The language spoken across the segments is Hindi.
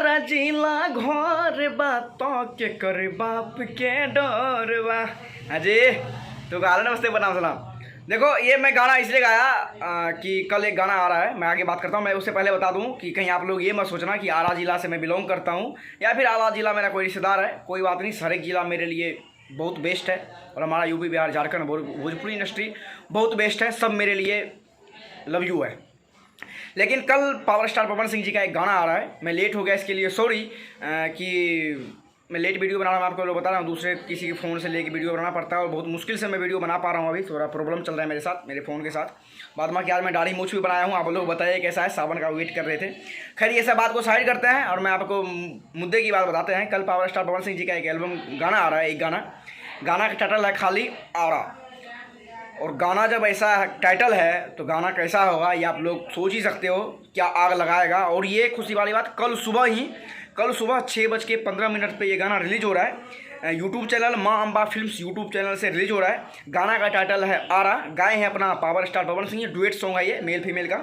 जिला घर बात के कर बाप के डर बा। अजय तो गाना नमस्ते बनाम सलाम। देखो ये मैं गाना इसलिए गाया कि कल एक गाना आ रहा है, मैं आगे बात करता हूँ। मैं उससे पहले बता दूँ कि कहीं आप लोग ये मत सोचना कि आरा जिला से मैं बिलोंग करता हूँ या फिर आरा जिला मेरा कोई रिश्तेदार है। कोई बात नहीं, हर एक जिला मेरे लिए बहुत बेस्ट है और हमारा यूपी बिहार झारखंड भोजपुरी इंडस्ट्री बहुत बेस्ट है, सब मेरे लिए लव यू है। लेकिन कल पावर स्टार पवन सिंह जी का एक गाना आ रहा है, मैं लेट हो गया इसके लिए सॉरी कि मैं लेट वीडियो बना रहा हूँ। आपको लोग बता रहा हूँ, दूसरे किसी के फ़ोन से लेके वीडियो बनाना पड़ता है और बहुत मुश्किल से मैं वीडियो बना पा रहा हूँ। अभी थोड़ा प्रॉब्लम चल रहा है मेरे साथ, मेरे फ़ोन के साथ। बाद में आज मैं दाढ़ी मूछ भी बनाया हूँ, आप लोग बताइए कैसा है। सावन का वेट कर रहे थे। खैर ये सब बात को साइड करते हैं और मैं आपको मुद्दे की बात बताते हैं। कल पावर स्टार पवन सिंह जी का एक एल्बम गाना आ रहा है, एक गाना का टाइटल है खाली आरा। और गाना जब ऐसा टाइटल है तो गाना कैसा होगा ये आप लोग सोच ही सकते हो, क्या आग लगाएगा। और ये खुशी वाली बात, कल सुबह 6:15 पे ये गाना रिलीज हो रहा है। यूट्यूब चैनल माँ अम्बा फिल्म्स यूट्यूब चैनल से रिलीज हो रहा है। गाना का टाइटल है आरा, गाए हैं अपना power star Pawan Singh. Duet song है ये, मेल फीमेल का।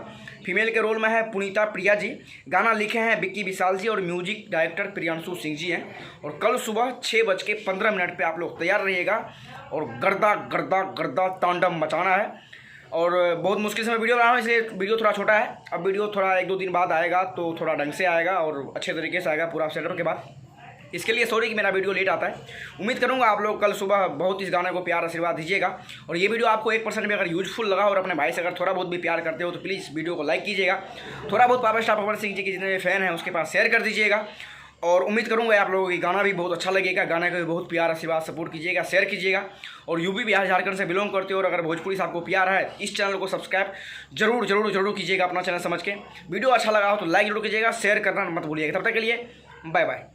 फीमेल के रोल में है पुनीता प्रिया जी, गाना लिखे हैं विक्की विशाल जी और म्यूजिक डायरेक्टर प्रियांशु सिंह जी हैं। और कल सुबह 6:15 पे आप लोग तैयार रहिएगा और गर्दा गर्दा गर्दा तांडव मचाना है। और बहुत मुश्किल से मैं वीडियो बना रहा हूँ, इसलिए वीडियो थोड़ा छोटा है। अब वीडियो थोड़ा 1-2 दिन बाद आएगा तो थोड़ा ढंग से आएगा और अच्छे तरीके से आएगा पूरा सेटअप के बाद। इसके लिए सॉरी कि मेरा वीडियो लेट आता है। उम्मीद करूंगा आप लोग कल सुबह बहुत इस गाने को प्यार आशीर्वाद दीजिएगा। और ये वीडियो आपको 1% भी अगर यूजफुल लगा और अपने भाई से अगर थोड़ा बहुत भी प्यार करते हो तो प्लीज़ वीडियो को लाइक कीजिएगा। थोड़ा बहुत पावर स्टार पवन सिंह जी के जितने भी फैन हैं उसके पास शेयर कर दीजिएगा। और उम्मीद करूंगा आप लोगों की गाना भी बहुत अच्छा लगेगा। गाने का भी बहुत प्यार आशीर्वाद सपोर्ट कीजिएगा, शेयर कीजिएगा। और यूपी बिहार झारखंड से बिलोंग करते हो और अगर भोजपुरी से आपको प्यार है इस चैनल को सब्सक्राइब जरूर कीजिएगा अपना चैनल समझ के। वीडियो अच्छा लगा हो तो लाइक जरूर कीजिएगा, शेयर करना मत भूलिएगा। तब तक के लिए बाय बाय।